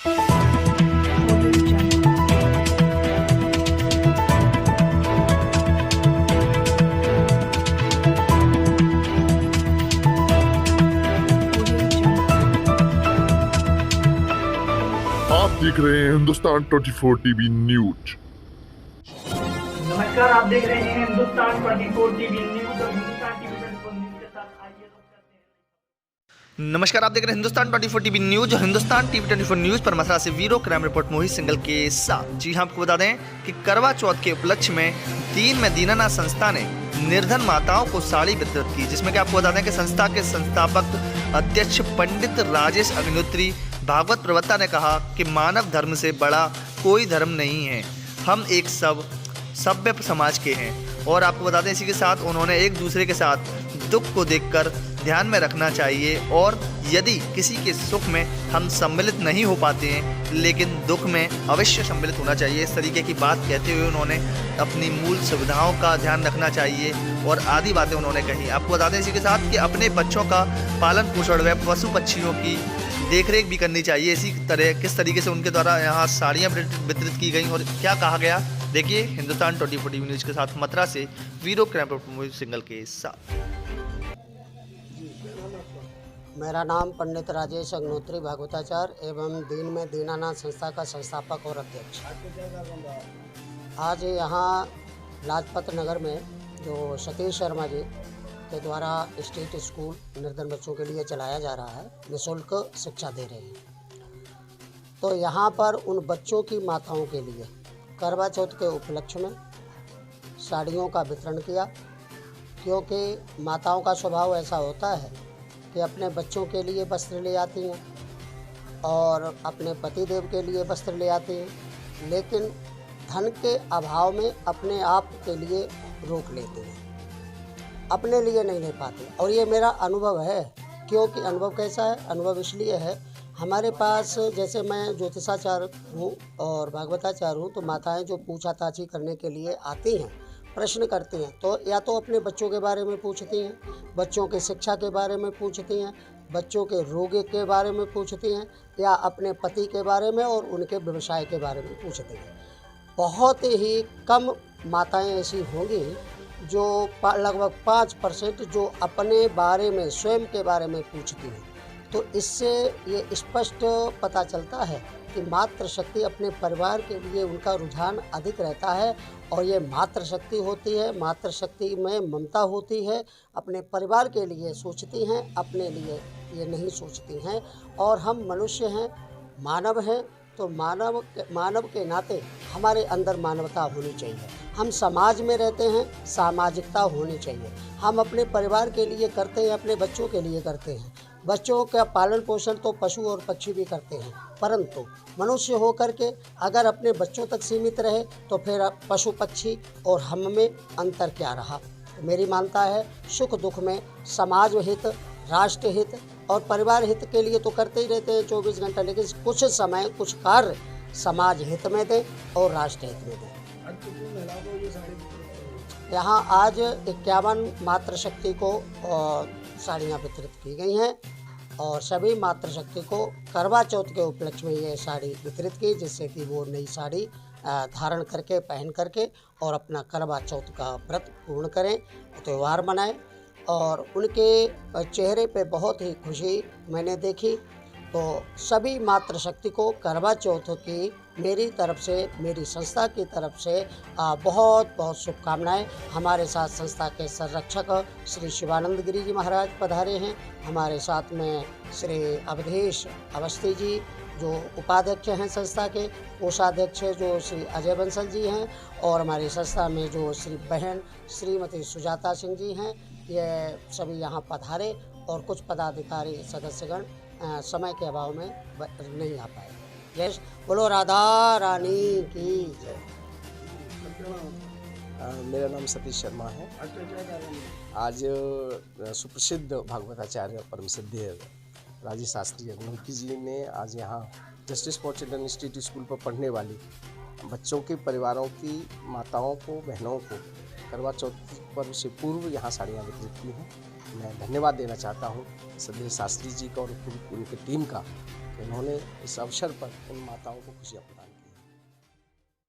आप देख रहे हैं हिंदुस्तान 24 टीवी न्यूज। नमस्कार, आप देख रहे हैं हिंदुस्तान 24 टीवी न्यूज और हिंदुस्तान टीवी 24 न्यूज के साथ आइए रुक करते हैं। नमस्कार, आप देख रहे हैं हिंदुस्तान 24 टीवी न्यूज और हिंदुस्तान टीवी 24 न्यूज पर मसला से वीरो क्राइम रिपोर्ट मोहित सिंगल के साथ। जी हाँ, आपको बता दें कि करवा चौथ के उपलक्ष्य में दीन में दीनानाथ संस्था ने निर्धन माताओं को साड़ी वितरित की, जिसमें कि आपको बता दें कि संस्था के संस्थापक अध्यक्ष पंडित राजेश अग्निहोत्री भागवत प्रवक्ता ने कहा कि मानव धर्म से बड़ा कोई धर्म नहीं है, हम एक सभ्य समाज के हैं। और आपको बता दें इसी के साथ उन्होंने एक दूसरे के साथ दुख को देखकर ध्यान में रखना चाहिए और यदि किसी के सुख में हम सम्मिलित नहीं हो पाते हैं लेकिन दुख में अवश्य सम्मिलित होना चाहिए। इस तरीके की बात कहते हुए उन्होंने अपनी मूल सुविधाओं का ध्यान रखना चाहिए और आदि बातें उन्होंने कही। आपको बता दें इसी के साथ कि अपने बच्चों का पालन पोषण व पशु पक्षियों की देखरेख भी करनी चाहिए। इसी तरह किस तरीके से उनके द्वारा यहाँ साड़ियाँ वितरित की गई और क्या कहा गया, देखिए हिंदुस्तान 24 टीवी न्यूज़ के साथ मथुरा से वीरो क्राइम रिपोर्ट मोहित सिंगल के साथ। मेरा नाम पंडित राजेश अग्निहोत्री भागवताचार्य एवं दीन में दीनानाथ संस्था का संस्थापक और अध्यक्ष। आज यहाँ लाजपत नगर में जो सतीश शर्मा जी के द्वारा स्टेट स्कूल निर्धन बच्चों के लिए चलाया जा रहा है, निःशुल्क शिक्षा दे रहे हैं। तो यहाँ पर उन बच्चों की माताओं के लिए करवा चौथ के उपलक्ष्य में साड़ियों का वितरण किया, क्योंकि माताओं का स्वभाव ऐसा होता है कि अपने बच्चों के लिए वस्त्र ले आती हैं और अपने पतिदेव के लिए वस्त्र ले आती हैं, लेकिन धन के अभाव में अपने आप के लिए रोक लेती हैं, अपने लिए नहीं ले पाती। और ये मेरा अनुभव है। क्योंकि अनुभव कैसा है? अनुभव इसलिए है, हमारे पास जैसे मैं ज्योतिषाचार्य हूँ और भागवताचार्य हूँ, तो माताएं जो पूछा ताछी करने के लिए आती हैं, प्रश्न करती हैं, तो या तो अपने बच्चों के बारे में पूछती हैं, बच्चों की शिक्षा के बारे में पूछती हैं, बच्चों के रोग के बारे में पूछती हैं, या अपने पति के बारे में और उनके व्यवसाय के बारे में पूछती हैं। बहुत ही कम माताएं ऐसी होंगी जो लगभग 5% जो अपने बारे में, स्वयं के बारे में पूछती हैं। तो इससे ये स्पष्ट पता चलता है कि मातृशक्ति अपने परिवार के लिए उनका रुझान अधिक रहता है और ये मातृशक्ति होती है। मातृशक्ति में ममता होती है, अपने परिवार के लिए सोचती हैं, अपने लिए ये नहीं सोचती हैं। और हम मनुष्य हैं, मानव हैं, तो मानव के नाते हमारे अंदर मानवता होनी चाहिए। हम समाज में रहते हैं, सामाजिकता होनी चाहिए। हम अपने परिवार के लिए करते हैं, अपने बच्चों के लिए करते हैं। बच्चों का पालन पोषण तो पशु और पक्षी भी करते हैं, परंतु मनुष्य होकर के अगर अपने बच्चों तक सीमित रहे तो फिर पशु पक्षी और हम में अंतर क्या रहा। तो मेरी मानता है सुख दुख में समाज हित, राष्ट्र हित और परिवार हित के लिए तो करते ही रहते हैं 24 घंटा, लेकिन कुछ समय कुछ कार्य समाज हित में दें और राष्ट्र हित में दें। यहाँ आज 51 मातृशक्ति को साड़ियाँ वितरित की गई हैं और सभी मातृशक्ति को करवा चौथ के उपलक्ष्य में ये साड़ी वितरित की, जिससे कि वो नई साड़ी धारण करके, पहन करके और अपना करवा चौथ का व्रत पूर्ण करें, त्यौहार मनाएं। और उनके चेहरे पे बहुत ही खुशी मैंने देखी। तो सभी मातृशक्ति को करवा चौथ की मेरी तरफ से, मेरी संस्था की तरफ से बहुत बहुत शुभकामनाएं। हमारे साथ संस्था के संरक्षक श्री शिवानंद गिरी जी महाराज पधारे हैं। हमारे साथ में श्री अवधेश अवस्थी जी जो उपाध्यक्ष हैं संस्था के, कोषाध्यक्ष जो श्री अजय बंसल जी हैं, और हमारी संस्था में जो श्री बहन श्रीमती सुजाता सिंह जी हैं, ये सभी यहाँ पधारे। और कुछ पदाधिकारी सदस्यगण समय के अभाव में नहीं आ पाए। जय बोलो राधा रानी की जय। मेरा नाम सतीश शर्मा है। आज सुप्रसिद्ध भागवताचार्य परम सिद्ध राजेश शास्त्री अग्निहोत्री जी ने आज यहाँ justice for children state school पर पढ़ने वाली बच्चों के परिवारों की माताओं को, बहनों को करवा चौथ पर से पूर्व यहाँ साड़ियाँ वितरित की हैं। मैं धन्यवाद देना चाहता हूँ सदैव शास्त्री जी का और उनकी टीम का, इन्होंने इस अवसर पर उन माताओं को खुशियाँ प्रदान की।